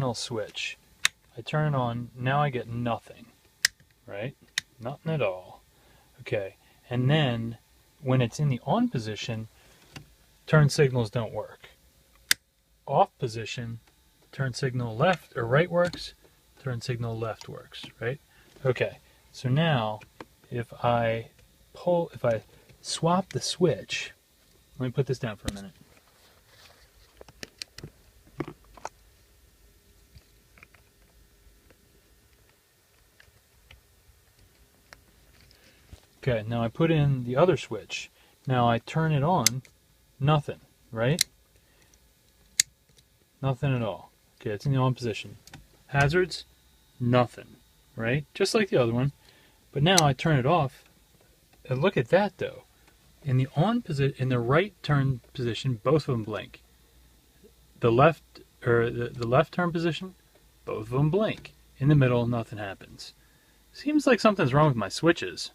signal switch. I turn it on, now I get nothing, right? Nothing at all. Okay, and then when it's in the on position, turn signals don't work. Off position, turn signal left or right works, turn signal left works, right? Okay, so now if I swap the switch, let me put this down for a minute. Okay, now I put in the other switch. Now I turn it on, nothing, right? Nothing at all. Okay, it's in the on position. Hazards, nothing, right? Just like the other one. But now I turn it off, and look at that though. In the on position, in the right turn position, both of them blink. The left turn position, both of them blink. In the middle, nothing happens. Seems like something's wrong with my switches.